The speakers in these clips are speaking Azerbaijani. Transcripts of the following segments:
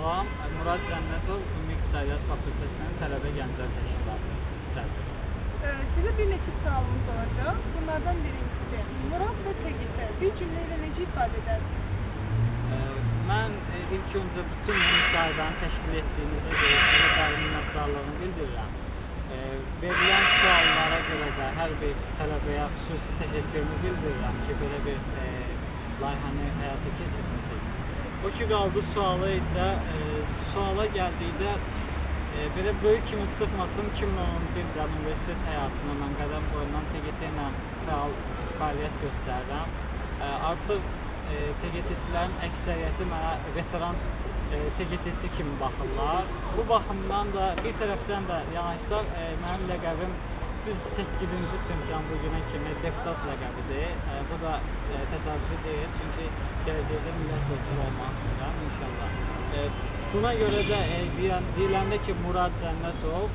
Salam, Murad Cənnətov, Ümumi İqtisadiyyat Fakültəsinin tələbə gənclər təşkilatı sədri. Sizə bir neçə sualımız olacaq. Bunlardan birincisi, Murad və TGT bir cümlə ilə necə ifadə edərsiniz? Mən ilk öncə bütün müsahibənin təşkil etdiyinizə görə sizə dərin minnətdarlığımı bildirirəm. Verilən suallara görə də hər bir tələbəyə xüsusi təşəkkürümü bildirirəm ki, belə bir layihəni həyata keçirmişik. O ki qaldı suala isə, suala gəldikdə belə böyük kimi çıxmasın, 2011-də universitet həyatında mən qədəm qoyulan TGT ilə fəal fəaliyyət göstərirəm. Artıq TGT-çilərin əksəriyyəti mənə veteran TGT-çi kimi baxırlar. Bu baxımdan da bir tərəfdən də yanaşsaq, mənim ləqəbim düz 8-ci sinifdən bu günə kimi deputat ləqəbidir. Bu da təsadüfi deyil, çünki gələcəkdə millət vəkili olmaq istəyirəm inşallah. Buna görə də deyiləndə ki, Murad Cənnətov,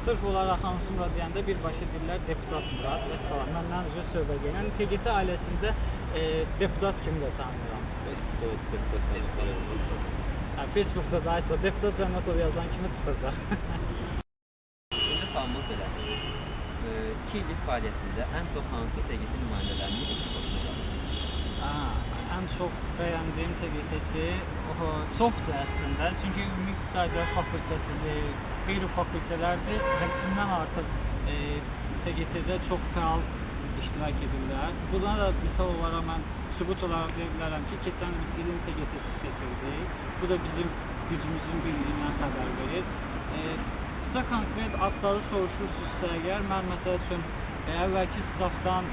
sırf olaraq hansı Murad deyəndə birbaşa deyirlər deputat Murad və salam. Məndən üzrə söhbət edirəm. TGT ailəsində deputat kimi də tanıyıram. Facebookda da aysa deputat Cənnətov yazan kimi çıxacaq. Şimdi sualımız belə. 2 illik fəaliyyətində ən çox hansı TGT nümayəndələrini xoşlayırsınız? Ən çox bəyəndiyim TGT-ci çoxdur əslində. Çünki Ümumi İqtisadiyyat Fakültəsidir, qeyri-fakültələrdir. Hədsindən artıq TGT-də çox fəal iştirak edirlər. Buna da misal olaraq mən sübut olaraq deyə bilərəm ki, keçən ilin TGT-si seçildik. Bu da bizim gücümüzün birliyindən xəbər verir. Sizə konkret adları soruşursunuzsa əgər, mən məsəl üçün əvvəlki sınıfdan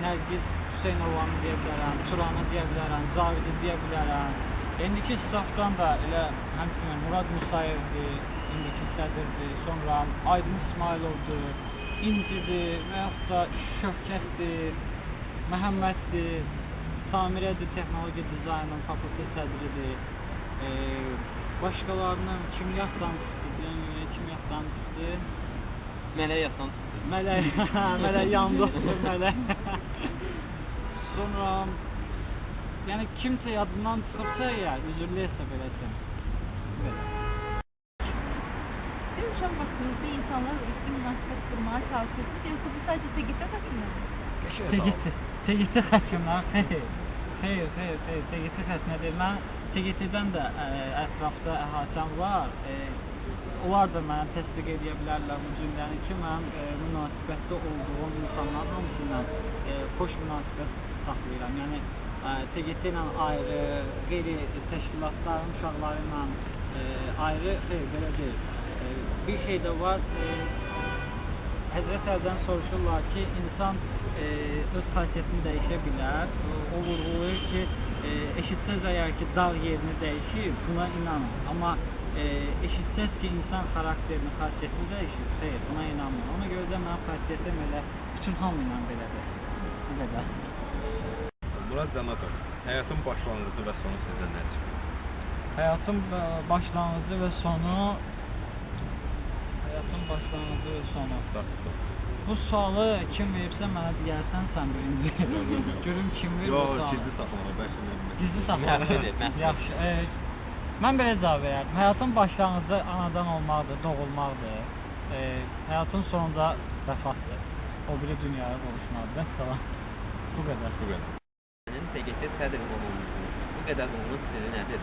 Nərgiz Hüseynovanı deyə bilərəm, Turanı deyə bilərəm, Zavidi deyə bilərəm. İndiki sınıfdan da elə həmçinin Murad Musayevdir, indiki sədrdir, sonra Aydın İsmailovdur, İncidir və yaxud da Şövkətdir, Məhəmməddir, Samirədir, Texnologiya Dizaynının fakültə sədridir. Başqalarının kimyatdan çıxdı, Mələk yatan çıxdı. Mələk yandıqdır, Mələk. Sonra, yəni kimsə yadından çıxırsa ya, üzürləyəsə beləsin. Siz uşaq vaxtınızda insanlarla ilgili münasibət qurmağa çalışırsınız, yoxsa bu sadəcə TGT xəttinə? TGT xəttinə, xeyr, TGT xəttinə deyil. Mən TGT-dən də ətrafda əhatəm var. Onlar da mənə təsdiq edə bilərlər bu cümləni ki, mən münasibətdə olduğum insanların hamısından xoş münasibət saxlayıram. Yəni, TGT ilə ayrı, qeyri təşkilatların uşaqları ilə ayrı, xeyr, belə deyil. Bir şey də var, Həzrət Əldən soruşurlar ki, insan öz xasiyyətini dəyişə bilər. O vurğulayır ki, eşitsəz əgər ki, dağ yerini dəyişir, buna inanın. Amma eşitsəz ki, insan xarakterini, xasiyyətini dəyişir, xeyr, buna inanmır. Ona görə də mən xasiyyətim elə bütün hamı ilə belədir. Bu qədər. Murad Cənnətov, həyatın başlanğıcı və sonu sizdə nədir? Həyatın başlanğıcı və sonu... Bu sualı kim verirsə mənə deyərsən sən birinci. Görüm kim verir bu sualı. Gizli saxlamalı, bəlkə. Gizli saxlamalı. Yaxşı. Mən belə cavab verərdim. Həyatın başlanğıcı anadan olmaqdır, doğulmaqdır. Həyatın sonunda vəfatdır. O biri dünyaya qovuşmalıdır. Vəssalam. Bu qədər. Sənin TGT sədri olmuşsunuz. Bu qədər olmuş sizi nədir?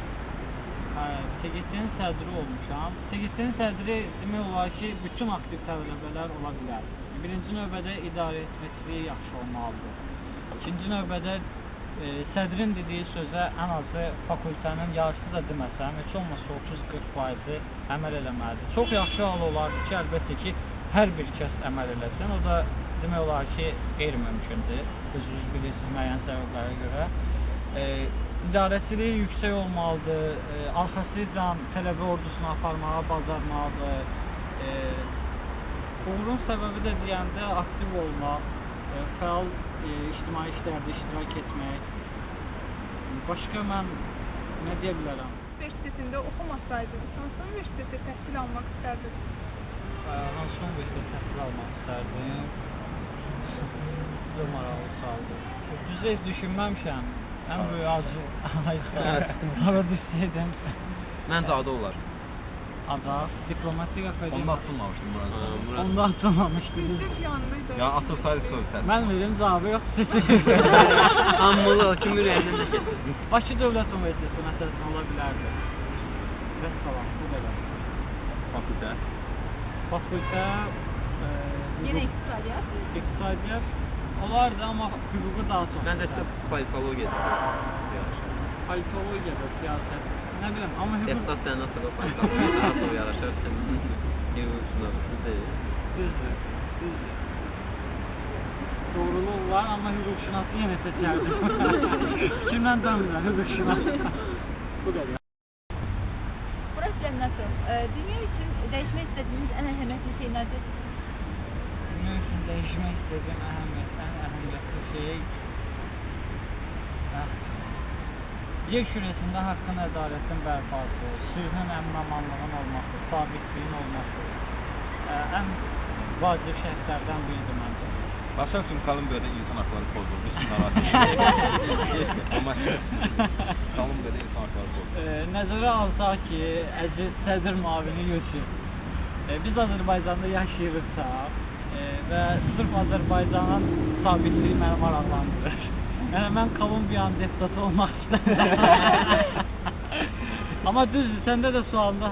TGT-nin sədri olmuşam. TGT-nin sədri demək olar ki, bütün aktiv tələbələr ola bilər. Birinci növbədə idarə etməsiliyi yaxşı olmalıdır. İkinci növbədə sədrin dediyi sözə ən azı fakültənin yarısı da deməsəm, heç olmasa 30-40% əməl eləməlidir. Çox yaxşı hal olardı ki, əlbəttə ki, hər bir kəs əməl eləsin. O da demək olar ki, qeyri-mümkündür. Özünüz bilirsiniz müəyyən səbəblərə görə. İdarəçiliyi yüksək olmalıdır, arxasıca tələbə ordusunu aparmağa bacarmalıdır. Uğurun səbəbi də deyəndə aktiv olmaq, fəal ictimai işlərdə iştirak etmək. Başqa mən nə deyə bilərəm? Universitetində oxumasaydınız, hansı universitetdə təhsil almaq istərdiniz? Hansı universitetdə təhsil almaq istərdim? Çox maraqlı sualdır. Düzə düşünməmişəm. Ən böyük arzu, hara düşsəydim, Məncə adı olar. Ada, diplomatik Onda akademiya. atılmamışdı Murat. Onda atılmamışdı. Ya atırsaydı söhbət. Mən dedim cavabı yox. Amma o kim ürəyindən də gedir. Bakı Dövlət Universiteti məsələn ola bilərdi. Vəssalam, bu qədər. Fakültə. Fakültə, Yine iqtisadiyyat. iqtisadiyyat olardı, amma hüququ daha çox. Mən də politologiya. Politologiya da siyasət, nə biləm, amma hüquq Esas sən nasıl o politologiya daha çox yaraşır. Hüquqşünaslıq deyil. düzdür, düzdür. Doğruluq var, amma hüquqşünası yenə seçərdim. Kimdən dönmürəm, hüquqşünas. Bu qədər. Murat Cənnətov, dünya için değişmek istediğiniz en önemli şey nedir? Dünya üçün dəyişmək istədiyim əhəmiyyətli şey yer kürəsində haqqın, ədalətin bərpası, sülhün, əmin-amanlığın olması, sabitliyin olması ən vacib şərtlərdən biridir məncə. Başa üçün Kolumbiyada insan haqları pozuldu. Biz narahat Amma Kolumbiyada insan haqları pozuldu. Nəzərə alsaq ki, əziz sədr müavini Yusif, biz Azərbaycanda yaşayırıqsa və sırf Azərbaycanın sabitliyi məni maraqlandırır. Yəni, mən Kolumbiyanın deputatı olmaq istəyirəm. Amma düzdür, səndə də sualda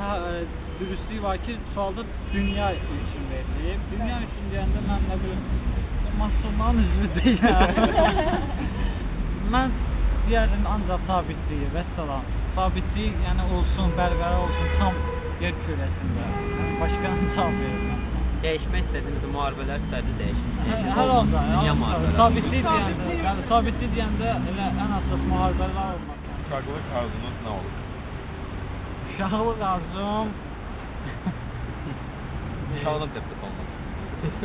dürüstlük var ki, sualda dünya üçün verilib. Dünya üçün deyəndə mən nə bilim, masonların üzvü deyəm. Mən deyərdim ancaq sabitliyi, vəssalam. Sabitlik yəni olsun, bərqərar olsun tam yer kürəsində. Başqa misal verirəm. Dəyişmək istədiyiniz müharibələr istədi dəyişmək. Hər halda, Dünya müharibələri. sabitlik deyəndə, yəni sabitlik deyəndə elə ən əsas müharibələr olmaz. Uşaqlıq arzunuz nə olur? Uşaqlıq arzum Uşaqlıq deputat olmaq.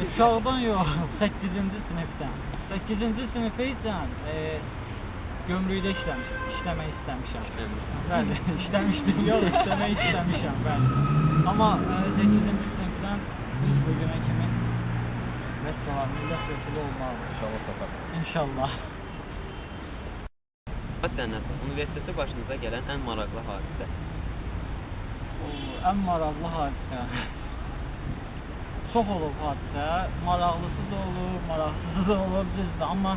uşaqdan yox, 8-ci sinifdən. 8-ci sinifəysən gömrükdə işləmək istəmişəm. Bəli, işləmişdim, yox, işləmək istəmişəm, bəli. Amma 8-ci sinifdən biz bu günə kimi vəssalam, millət vəkili olmalı. İnşallah tapar. İnşallah. Cənnətov, universitetdə başınıza gələn ən maraqlı hadisə. Ən maraqlı hadisə. Çox olub hadisə, maraqlısı da olur, maraqsızı da olur, düzdür. Amma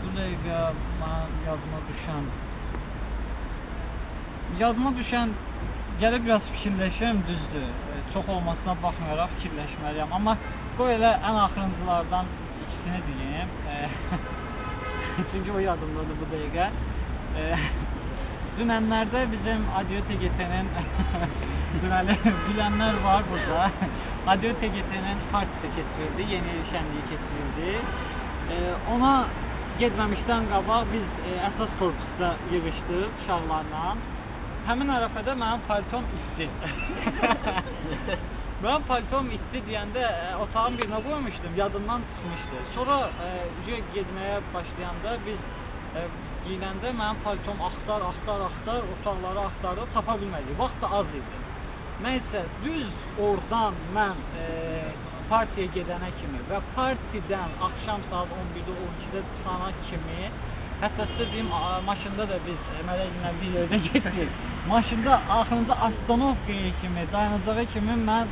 bu dəqiqə mən yadıma düşən gəlib biraz fikirləşəm, düzdür. Çox olmasına baxmayaraq fikirləşməliyəm. Amma qoy elə ən axırıncılardan ikisini deyim. Çünki o yadımdadır bu dəqiqə. Dünənlərdə bizim Adyo TGT-nin deməli bilənlər var burada. Adyo TGT-nin partisi keçirildi, yeni il şənliyi keçirildi. Ona getməmişdən qabaq biz əsas korpusda yığışdıq uşaqlarla. Həmin ərəfədə mənim palton isti. Mənim paltom isti deyəndə otağın birinə qoymuşdum, yadımdan çıxmışdı. Sonra getməyə başlayanda biz giyinəndə mənim paltom axtar, otaqları axtarıb tapa bilmədik. Vaxt da az idi. Nəysə, düz oradan mən partiyə gedənə kimi və partidən axşam saat 11-də, 12-də çıxana kimi, hətta sizə deyim, maşında da biz Mələklə bir yerdə getdik. Maşında axırında astanovkaya kimi, dayanacağa kimi mən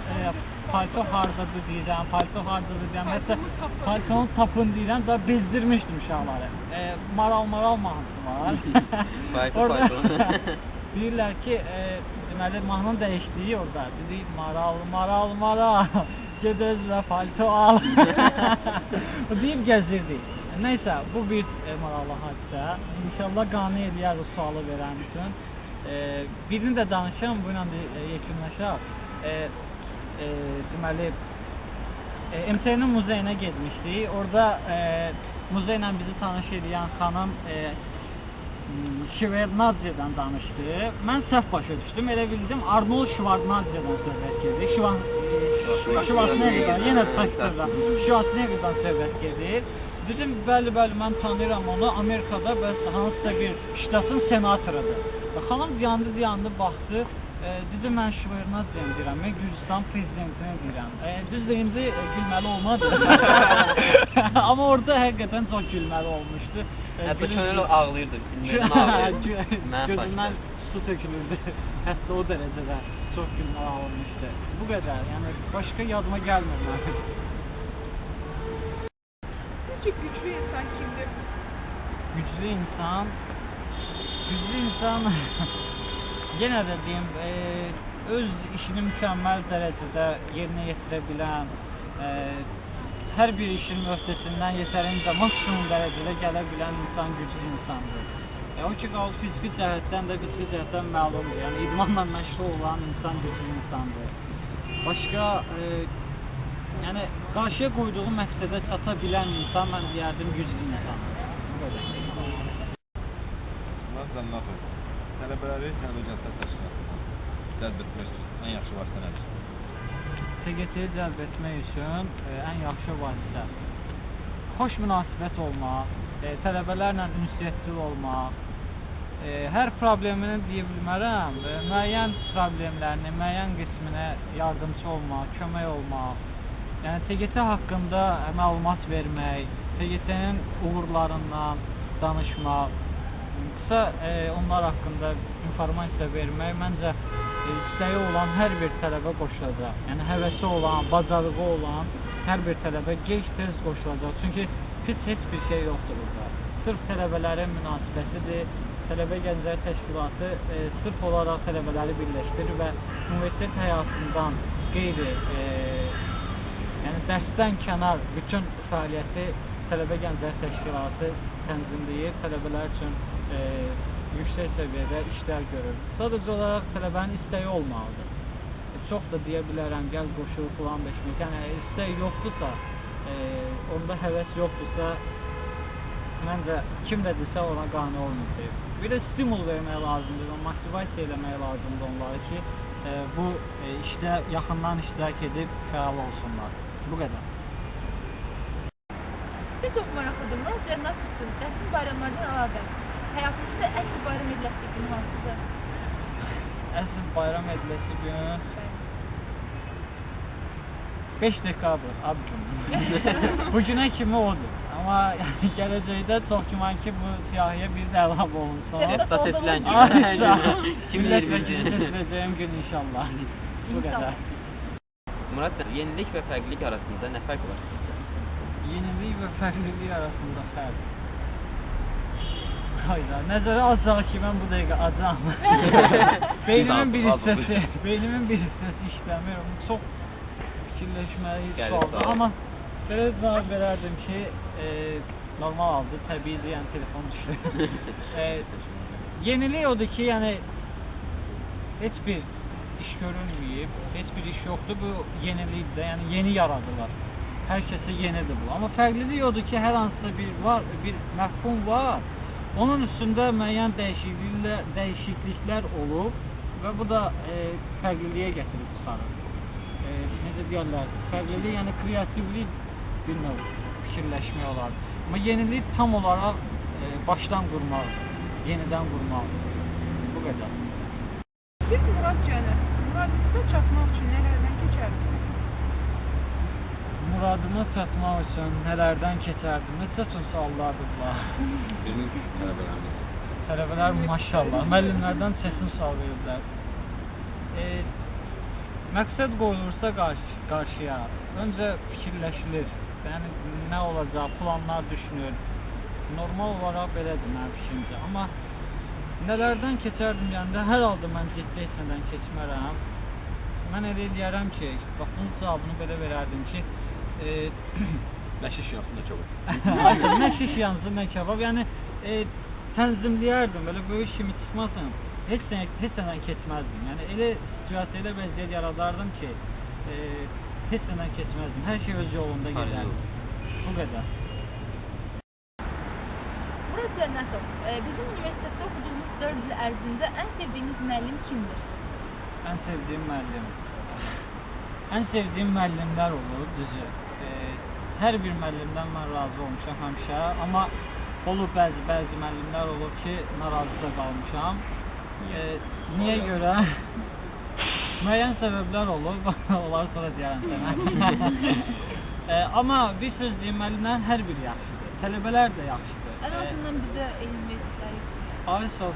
palto hardadır deyirəm, hətta paltonu tapın deyirəm, da bezdirmişdim uşaqları. Maral mahnısı var. Orada deyirlər ki, deməli mahnının dəyişdiyi orada. Deyir, maral, gedəz və palto al. Deyib gəzirdik. Nəysə, bu bir maraqlı hadisə. İnşallah qane eləyər o sualı verən üçün. Birini də danışam, bu ilə yekunlaşaq. Deməli, MTN-in muzeyinə getmişdik. Orada muzeylə bizi tanış edən xanım Şevardnadze'dən danışdı. Mən səhv başa düşdüm. Elə bildim Arnold Şevardnadze'dən söhbət gedir. Şevardnadze'dən, yenə Şevardnadze'dən söhbət gedir. Dedim, bəli, mən tanıyıram onu. Amerikada hansısa bir ştatın senatorudur. Xanım dayandı, baxdı. Dedi, mən Şevardnadze'ni deyirəm, mən Gürcistan prezidentini deyirəm. Düzdür, indi gülməli olmadı. Amma orada həqiqətən çox gülməli olmuşdu. Hətta könül ağlayırdı, gözündən su tökülürdü. Hətta o dərəcədə çox günlər alınmışdı. Bu qədər, yəni başqa yadıma gəlmir mənim. Peki güçlü insan kimdir? Güclü insan, yenə də deyim, öz işini mükəmməl dərəcədə yerinə yetirə bilən, hər bir işin öhdəsindən yetərincə maksimum dərəcədə gələ bilən insan güclü insandır. O ki, qalıb fiziki cəhətdən də güclü cəhətdən məlumdur. Yəni idmanla məşğul olan insan güclü insandır. Başqa, yəni qarşıya qoyduğu məqsədə çata bilən insan mən deyərdim güclü insandır. Bu qədər. Nazlan Naxır, tələbələri Təbii Gənclər Təşkilatından cəlb etmək üçün ən yaxşı vasitə nədir? TGT-yi cəlb etmək üçün ən yaxşı vasitə xoş münasibət olmaq, tələbələrlə ünsiyyətçil olmaq, hər problemini deyə bilmərəm, müəyyən problemlərini, müəyyən qisminə yardımcı olmaq, kömək olmaq, yəni TGT haqqında məlumat vermək, TGT-nin uğurlarından danışmaq, qısa onlar haqqında informasiya vermək məncə istəyi olan hər bir tələbə qoşulacaq. Yəni həvəsi olan, bacarığı olan hər bir tələbə gec-tez qoşulacaq. Çünki pis heç bir şey yoxdur burada. Sırf tələbələrin münasibətidir. Tələbə Gənclər Təşkilatı sırf olaraq tələbələri birləşdirir və universitet həyatından qeyri, yəni dərsdən kənar bütün fəaliyyəti Tələbə Gənclər Təşkilatı tənzimləyir, tələbələr üçün yüksək səviyyədə işlər görür. Sadəcə olaraq tələbənin istəyi olmalıdır. Çox da deyə bilərəm, gəl qoşul filan beşmək. Yəni istək yoxdursa, onda həvəs yoxdursa, məncə kim də desə ona qane olmayacaq. Bir də stimul vermək lazımdır, motivasiya eləmək lazımdır onları ki, bu işdə yaxından iştirak edib fəal olsunlar. Bu qədər. Siz çox maraqlıdınız, cənnət tutsunuz. Rəsmi bayramlardan əlavə. Həyatınızda əsl bayram ediləsi günü hansıdır? Əsl bayram ediləsi gün 5 dekabr ad günü. Bugünə kimi odur. Amma yəni, gələcəkdə çox güman ki, bu siyahıya bir də əlavə olunsun. Esas edilən gün. Millət vəkili seçiləcəyim gün inşallah. Bu qədər. Murad, yenilik və fərqlilik arasında nə fərq var? Yenilik və fərqlilik arasında fərq. Hayda, nəzərə alsaq ki, mən bu dəqiqə acam. Beynimin bir hissəsi işləmir. Çox fikirləşməli sualdır. Amma belə cavab verərdim ki, normal haldır, təbiidir, yəni telefon düşür. Yenilik odur ki, yəni heç bir iş görülməyib, heç bir iş yoxdur, bu yenilikdir, yəni yeni yaradılır. Hər kəsə yenidir bu. Amma fərqlilik odur ki, hər hansısa bir məfhum var. Onun üstündə müəyyən dəyişikliklər olub və bu da fərqliliyə gətirib çıxarır. Necə deyərlər, fərqlilik, yəni kreativlik bir növ fikirləşmək olar. Amma yenilik tam olaraq başdan qurmaq, yenidən qurmaq. Bu qədər. Siz Murad Cələ, muradınıza çatmaq üçün nələrdən keçərdiniz? Muradımı çatmaq üçün nələrdən keçərdim? Necə çox suallardır bunlar? Bizim tələbələrimiz. Tələbələr maşallah, müəllimlərdən çətin sual veriblər. Məqsəd qoyulursa qarşıya, öncə fikirləşilir. Yəni, nə olacaq, planlar düşünür. Normal olaraq belədir mənim fikrimcə. Amma nələrdən keçərdim, yəni də hər halda mən ciddi etmədən keçmərəm. Mən elə eləyərəm ki, bax, bunun cavabını belə verərdim ki, Nə şiş yansın, nə kebab. nə şiş yansın, nə kebab. Yəni, tənzimləyərdim, belə böyük kimi çıxmasın. Heç nədən keçməzdim. Yəni, elə situasiya, elə vəziyyət yaradardım ki, heç nədən keçməzdim. Hər şey öz yolunda gedərdim. Bu qədər. Murad Cənnətov, bizim universitetdə oxuduğumuz 4 il ərzində ən sevdiyiniz müəllim kimdir? Ən sevdiyim müəllim. Ən sevdiyim müəllimlər olur, düzü. Hər bir müəllimdən mən razı olmuşam həmişə, amma olur bəzi müəllimlər olur ki, narazı da qalmışam. Niyə görə? Müəyyən səbəblər olur, onları sonra deyərəm sənə. Amma bir söz deyim, müəllimlərin hər biri yaxşıdır, tələbələr də yaxşıdır. Ən azından bizə elm verirlər. Ayşə,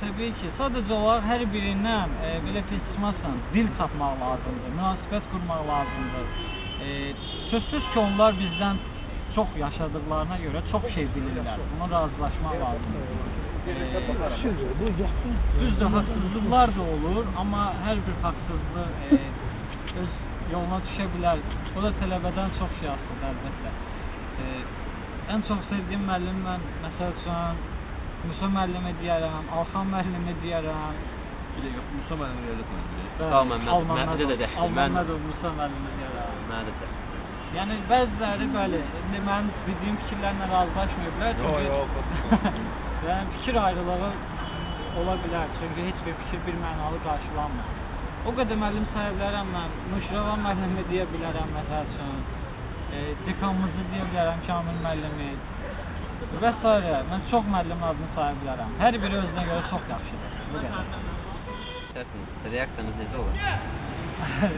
təbii ki, sadəcə olaraq hər birindən belə tez çıxmazsan, dil tapmaq lazımdır, münasibət qurmaq lazımdır. Sözsüz ki, onlar bizdən çox yaşadıqlarına görə çox şey bilirlər. Buna razılaşmaq lazımdır. Düzdür, haqsızlıqlar da olur, amma hər bir haqsızlıq öz yoluna düşə bilər. O da tələbədən çox şey asılıdır, əlbəttə. Ən çox sevdiyim müəllim mən, məsəl üçün, Musa müəllimi deyərəm, Alxan müəllimi deyərəm. Bir də yox, Musa müəllimi yerdə koyun. Almanmədov Musa müəllimi deyərəm. Məndə də. Yəni bəziləri bəli, mənim bildiyim fikirlərlə razılaşmayıblar. Yəni fikir ayrılığı ola bilər, çünki heç bir fikir bir mənalı qarşılanmır. O qədər müəllim saya bilərəm mən, Müşrəva müəllimi deyə bilərəm məsəl üçün, dekanımızı deyə bilərəm, Kamil müəllimi və s. Mən çox müəllim adını saya bilərəm. Hər biri özünə görə çox yaxşıdır. Bu qədər. Reaksiyanız necə olur?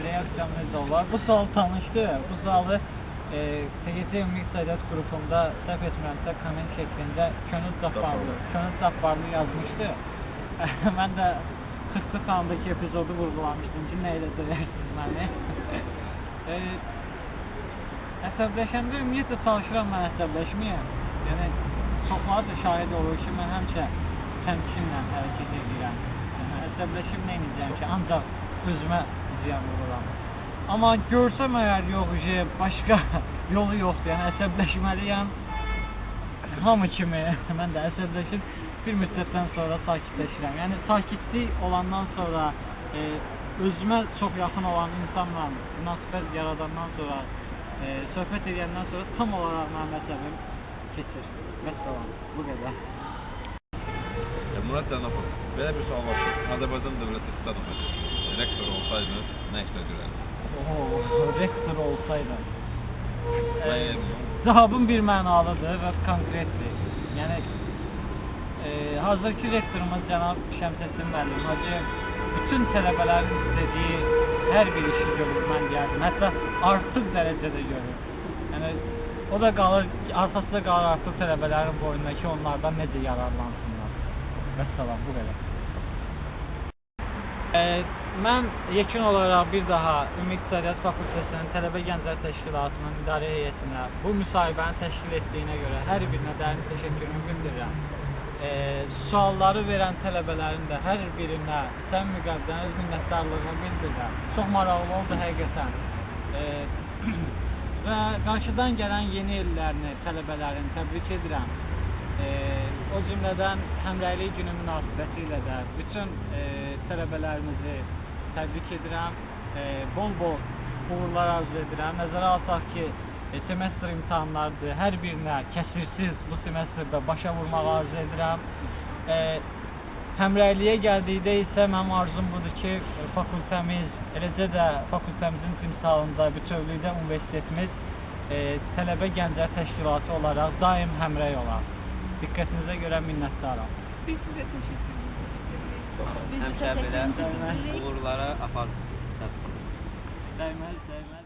Reaksiyam necə olar? Bu sual tanışdı. Bu sualı TGT Ümumi İqtisadiyyat qrupunda səhv etmirəmsə komment şəklində Könül Cabbarlı yazmışdı. Mən də 40 xandakı epizodu vurgulamışdım ki, nə ilə döyərsiniz məni. Əsəbləşəndə ümumiyyətlə çalışıram mən əsəbləşməyəm. Yəni, çoxları da şahid olur ki, mən həmişə təmkinlə hərəkət edirəm. Yəni, əsəbləşib nə edəcəm ki, ancaq özümə ziyan vururam. Amma görsəm əgər yox, başqa yolu yoxdur, yəni əsəbləşməliyəm. Hamı kimi mən də əsəbləşib bir müddətdən sonra sakitləşirəm. Yəni sakitlik olandan sonra özümə çox yaxın olan insanla münasibət yaradandan sonra söhbət edəndən sonra tam olaraq mənim əsəbim keçir. Vəssalam, bu qədər. Murad Cənabov, belə bir sual var ki, Azərbaycan Dövlət İqtisad Universiteti rektor olsaydı, nə işlə görərdi? Rektor olsaydı. Cavabım bir mənalıdır və konkretdir. Yəni, hazırki rektorumuz cənab Şəmsəddin müəllim Hacı bütün tələbələrin istədiyi hər bir işi görür, mən gəldim. Hətta artıq dərəcədə görür. Yəni, o da qalır, arxası da qalır artıq tələbələrin boyunda ki, onlardan necə yararlansınlar. Vəssalam, bu qədər. Mən yekun olaraq bir daha Ümumi İqtisadiyyat Fakültəsinin Tələbə Gənclər Təşkilatının idarə heyətinə bu müsahibəni təşkil etdiyinə görə hər birinə dərin təşəkkürümü bildirirəm. Sualları verən tələbələrin də hər birinə sən müqəbdən öz minnətdarlığımı bildirirəm. Çox maraqlı oldu həqiqətən. Və qarşıdan gələn yeni illərini tələbələrin təbrik edirəm. O cümlədən Həmrəylik günü münasibəti ilə də bütün tələbələrimizi təbrik edirəm. Bol-bol uğurlar arzu edirəm. Nəzərə alsaq ki, semestr imtahanlarıdır. Hər birinə kəsirsiz bu semestrdə başa vurmağı arzu edirəm. Həmrəyliyə gəldikdə isə mənim arzum budur ki, fakültəmiz, eləcə də fakültəmizin timsalında bütövlükdə universitetimiz Tələbə Gənclər Təşkilatı olaraq daim həmrəy olar. Diqqətinizə görə minnətdaram. Biz sizə təşəkkür edirik. Həmişə belə uğurlara apar. Dəyməz.